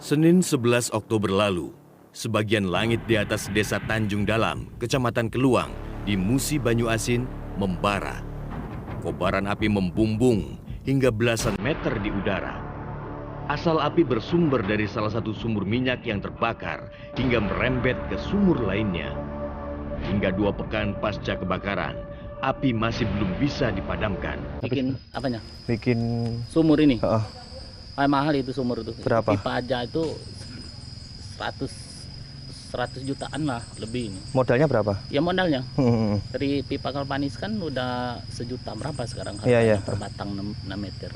Senin 11 Oktober lalu, sebagian langit di atas desa Tanjung Dalam, Kecamatan Keluang, di Musi Banyuasin, membara. Kobaran api membumbung hingga belasan meter di udara. Asal api bersumber dari salah satu sumur minyak yang terbakar hingga merembet ke sumur lainnya. Hingga 2 pekan pasca kebakaran, api masih belum bisa dipadamkan. Bikin apanya? Bikin Sumur ini. Mahal itu sumur itu. Berapa? Pipa aja itu 100 jutaan lah lebih ini. modalnya berapa? Ya modalnya. Dari pipa Kalpanis kan udah 1 juta berapa sekarang Iya. per batang 6 meter.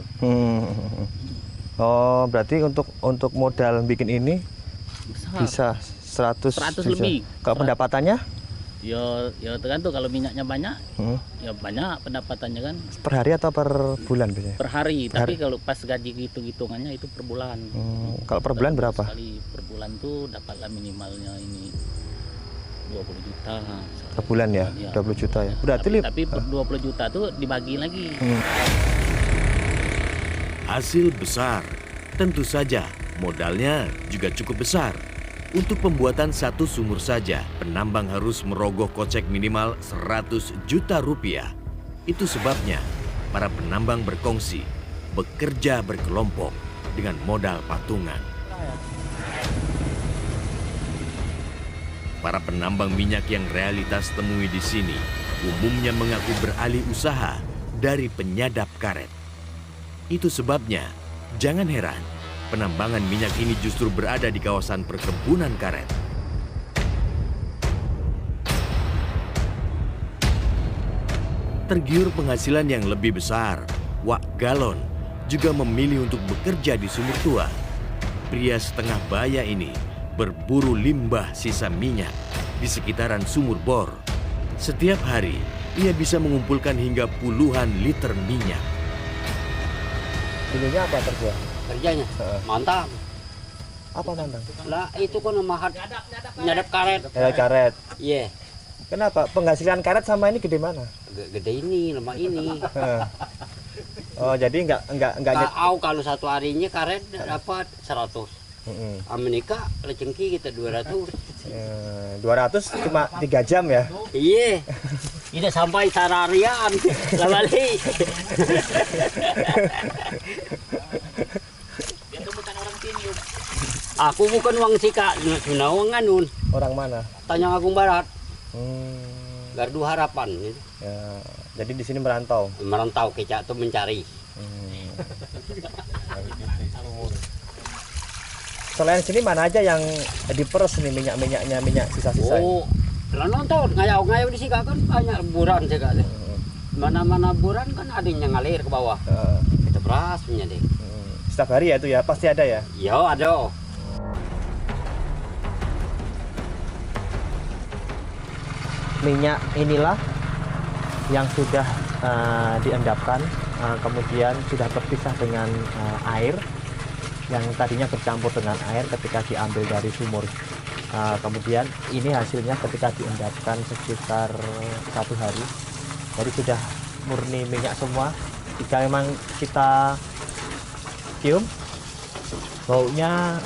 Oh, berarti untuk modal bikin ini Besar. bisa 100 lebih. Kalau pendapatannya Ya tergantung kalau minyaknya banyak, ya banyak pendapatannya kan. per hari atau per bulan biasanya? Per hari, tapi kalau pas gaji hitung-hitungannya itu per bulan. Kalau per bulan berapa? Sekali per bulan tuh dapatlah minimalnya ini 20 juta. Per bulan ya, 20 juta ya. Berarti tapi 20 juta tuh dibagi lagi. Hasil besar, tentu saja modalnya juga cukup besar. Untuk pembuatan 1 sumur saja, penambang harus merogoh kocek minimal 100 juta rupiah. Itu sebabnya para penambang berkongsi, bekerja berkelompok dengan modal patungan. Para penambang minyak yang realitas temui di sini umumnya mengaku beralih usaha dari penyadap karet. Itu sebabnya, jangan heran, penambangan minyak ini justru berada di kawasan perkebunan karet. Tergiur penghasilan yang lebih besar, Wak Galon juga memilih untuk bekerja di sumur tua. Pria setengah baya ini berburu limbah sisa minyak di sekitaran sumur bor. Setiap hari, ia bisa mengumpulkan hingga puluhan liter minyak. ininya apa kerja? Kerjanya mantap. Apa nandang? Lah itu kan mahat nyadap karet. Karet. Iya. Kenapa? Penghasilan karet sama ini gede mana? Gede ini, lemah ini. Oh, jadi enggak Kau kalau 1 harinya karet dapat 100. Amerika lecengki kita 200. 200 cuma 3 jam ya? Iya. Tidak sampai sararian. Lah balik. Aku bukan wong sika, Sunawang anun. Orang mana? Tanjung Agung Barat. Gardu Harapan. Ya, jadi di sini merantau. Merantau ke Cak tuh mencari. Selain sini mana aja yang diperes nih minyak sisa-sisa? Oh, lah nonton ngayau-ngayau di sika kan banyak buran sika. Mana-mana buran kan ada yang ngalir ke bawah. Kita beras punya deh. Setiap hari ya itu ya, pasti ada ya? Ya ada. Minyak inilah yang sudah diendapkan, kemudian sudah terpisah dengan air yang tadinya bercampur dengan air ketika diambil dari sumur. Kemudian ini hasilnya ketika diendapkan sekitar 1 hari, jadi sudah murni minyak semua. Jika memang kita cium, baunya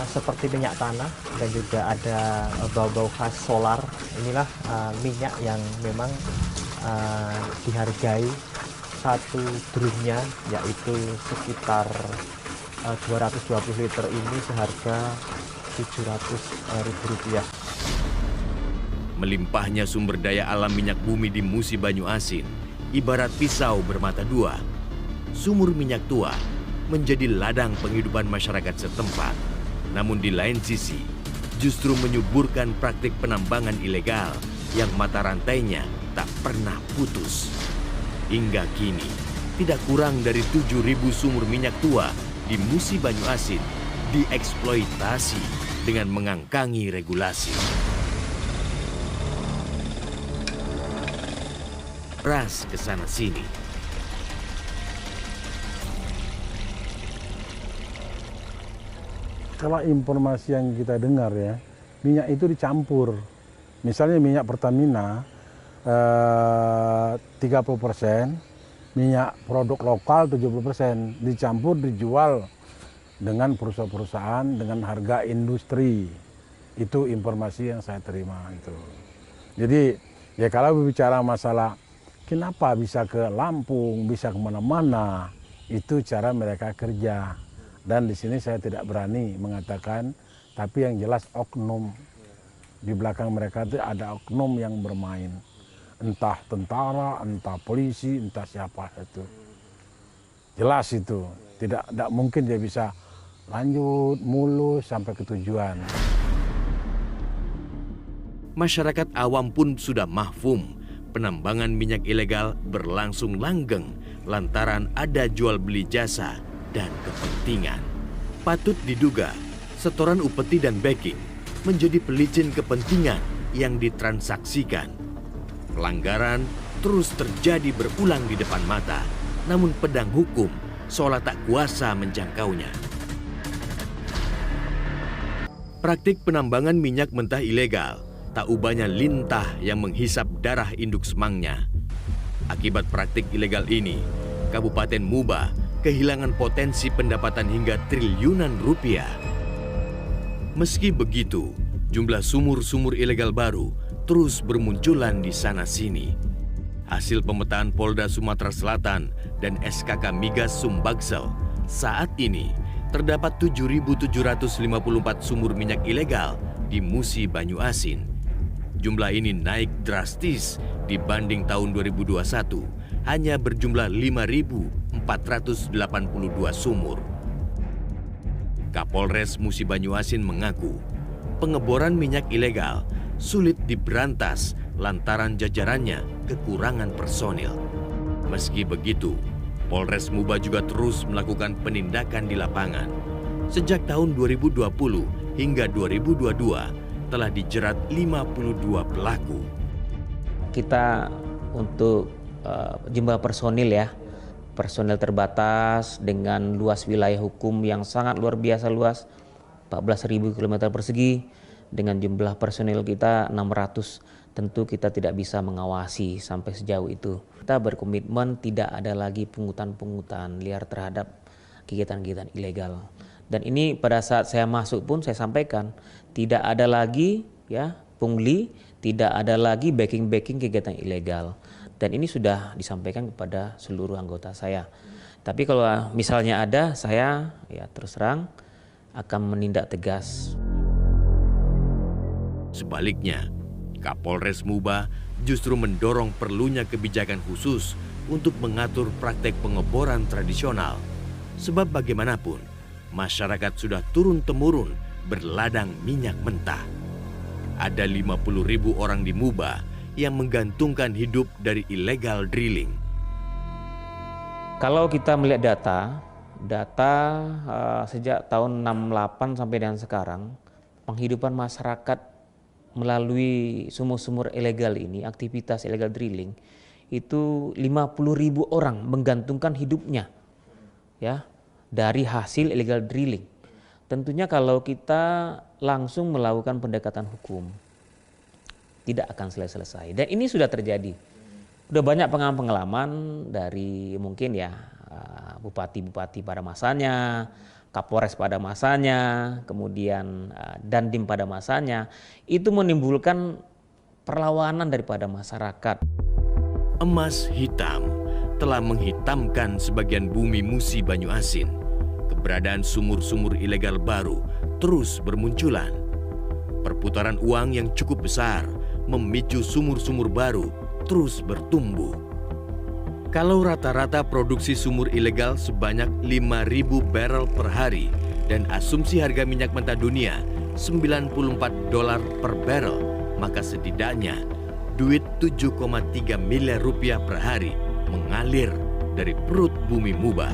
seperti minyak tanah dan juga ada bau-bau khas solar. Inilah minyak yang memang dihargai 1 drumnya, yaitu sekitar 220 liter ini seharga Rp700.000. Melimpahnya sumber daya alam minyak bumi di Musi Banyuasin ibarat pisau bermata 2. Sumur minyak tua menjadi ladang penghidupan masyarakat setempat. Namun di lain sisi, justru menyuburkan praktik penambangan ilegal yang mata rantainya tak pernah putus. Hingga kini, tidak kurang dari 7.000 sumur minyak tua di Musi Banyuasin dieksploitasi dengan mengangkangi regulasi. Ras kesana sini. Kalau informasi yang kita dengar ya, minyak itu dicampur. Misalnya minyak Pertamina 30%, minyak produk lokal 70%, dicampur dijual dengan perusahaan-perusahaan dengan harga industri. Itu informasi yang saya terima itu. Jadi ya kalau berbicara masalah kenapa bisa ke Lampung, bisa kemana-mana, itu cara mereka kerja. Dan di sini saya tidak berani mengatakan, tapi yang jelas oknum. Di belakang mereka itu ada oknum yang bermain. Entah tentara, entah polisi, entah siapa itu. Jelas itu. Tidak mungkin dia bisa lanjut, mulus, sampai ke tujuan. Masyarakat awam pun sudah mahfum penambangan minyak ilegal berlangsung langgeng lantaran ada jual beli jasa dan kepentingan. Patut diduga setoran upeti dan backing menjadi pelicin kepentingan yang ditransaksikan. Pelanggaran terus terjadi berulang di depan mata, namun pedang hukum seolah tak kuasa menjangkaunya. Praktik penambangan minyak mentah ilegal tak ubahnya lintah yang menghisap darah induk semangnya. Akibat praktik ilegal ini, Kabupaten Muba kehilangan potensi pendapatan hingga triliunan rupiah. Meski begitu, jumlah sumur-sumur ilegal baru terus bermunculan di sana-sini. Hasil pemetaan Polda Sumatera Selatan dan SKK Migas Sumbaksel, saat ini terdapat 7.754 sumur minyak ilegal di Musi Banyu Asin. Jumlah ini naik drastis dibanding tahun 2021, hanya berjumlah 5.482 sumur. Kapolres Musi Banyu Asin mengaku, pengeboran minyak ilegal sulit diberantas lantaran jajarannya kekurangan personil. Meski begitu, Polres Muba juga terus melakukan penindakan di lapangan. Sejak tahun 2020 hingga 2022, telah dijerat 52 pelaku. Kita untuk jumlah personil ya, personil terbatas dengan luas wilayah hukum yang sangat luar biasa luas, 14.000 km persegi, dengan jumlah personil kita 600, tentu kita tidak bisa mengawasi sampai sejauh itu. Kita berkomitmen tidak ada lagi pungutan-pungutan liar terhadap kegiatan-kegiatan ilegal. Dan ini pada saat saya masuk pun saya sampaikan, tidak ada lagi ya pungli, tidak ada lagi backing kegiatan ilegal. Dan ini sudah disampaikan kepada seluruh anggota saya. Tapi kalau misalnya ada, saya ya terus terang akan menindak tegas. Sebaliknya, Kapolres Muba justru mendorong perlunya kebijakan khusus untuk mengatur praktek pengeboran tradisional. Sebab bagaimanapun, masyarakat sudah turun-temurun berladang minyak mentah. Ada 50.000 orang di Muba yang menggantungkan hidup dari illegal drilling. Kalau kita melihat data sejak tahun 68 sampai dengan sekarang, penghidupan masyarakat melalui sumur-sumur ilegal ini, aktivitas illegal drilling, itu 50.000 orang menggantungkan hidupnya ya dari hasil illegal drilling. Tentunya kalau kita langsung melakukan pendekatan hukum, tidak akan selesai-selesai. Dan ini sudah terjadi. Sudah banyak pengalaman dari mungkin ya bupati-bupati pada masanya, Kapolres pada masanya, kemudian Dandim pada masanya, itu menimbulkan perlawanan daripada masyarakat. Emas hitam telah menghitamkan sebagian bumi Musi Banyu Asin. Keberadaan sumur-sumur ilegal baru terus bermunculan. Perputaran uang yang cukup besar memicu sumur-sumur baru terus bertumbuh. Kalau rata-rata produksi sumur ilegal sebanyak 5.000 barrel per hari dan asumsi harga minyak mentah dunia $94 per barrel, maka setidaknya duit 7,3 miliar rupiah per hari mengalir dari perut bumi Muba.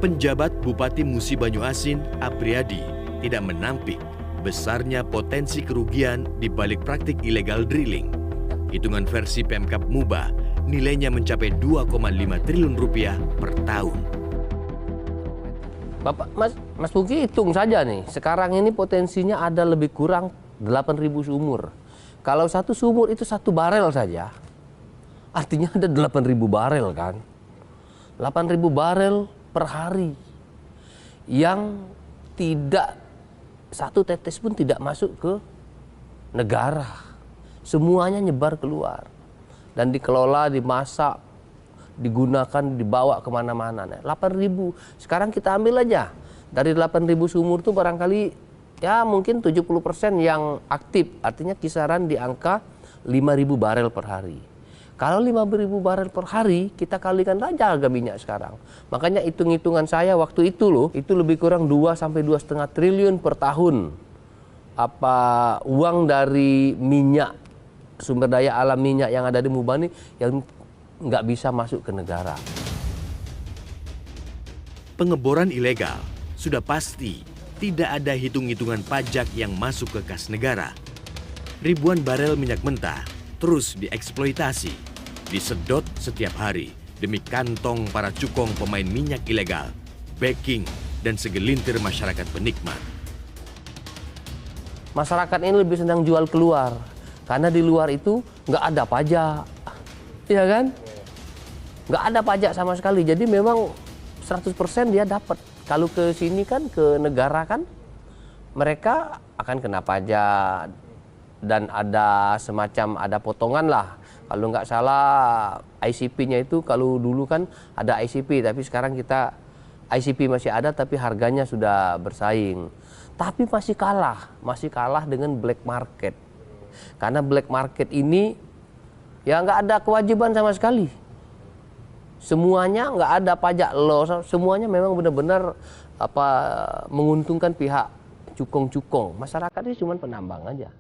Penjabat Bupati Musi Banyu Asin, Apriyadi, tidak menampik besarnya potensi kerugian di balik praktik illegal drilling. Hitungan versi Pemkab Muba nilainya mencapai 2,5 triliun rupiah per tahun. Bapak Mas Puki hitung saja nih, sekarang ini potensinya ada lebih kurang 8.000 sumur. Kalau satu sumur itu 1 barel saja, artinya ada 8.000 barel kan. 8.000 barel per hari. yang tidak satu tetes pun tidak masuk ke negara. Semuanya nyebar keluar dan dikelola, dimasak, digunakan, dibawa kemana-mana. Nah, 8.000. Sekarang kita ambil aja dari 8.000 sumur itu barangkali ya mungkin 70% yang aktif, artinya kisaran di angka 5.000 barel per hari. Kalau 5.000 barel per hari, kita kalikan aja harga minyak sekarang. Makanya hitung-hitungan saya waktu itu loh, itu lebih kurang 2 sampai 2,5 triliun per tahun. Apa uang dari minyak, sumber daya alam minyak yang ada di Mubani yang nggak bisa masuk ke negara. Pengeboran ilegal sudah pasti tidak ada hitung-hitungan pajak yang masuk ke kas negara. Ribuan barel minyak mentah terus dieksploitasi, disedot setiap hari demi kantong para cukong pemain minyak ilegal, backing, dan segelintir masyarakat penikmat. Masyarakat ini lebih senang jual keluar, karena di luar itu nggak ada pajak, iya kan? Nggak ada pajak sama sekali, jadi memang 100% dia dapat. Kalau ke sini kan, ke negara kan, mereka akan kena pajak dan ada semacam ada potongan lah. Kalau nggak salah ICP-nya itu kalau dulu kan ada ICP, tapi sekarang kita ICP masih ada tapi harganya sudah bersaing. Tapi masih kalah dengan black market. Karena black market ini ya nggak ada kewajiban sama sekali. Semuanya nggak ada pajak loh, semuanya memang benar-benar menguntungkan pihak cukong-cukong. Masyarakat ini cuma penambang aja.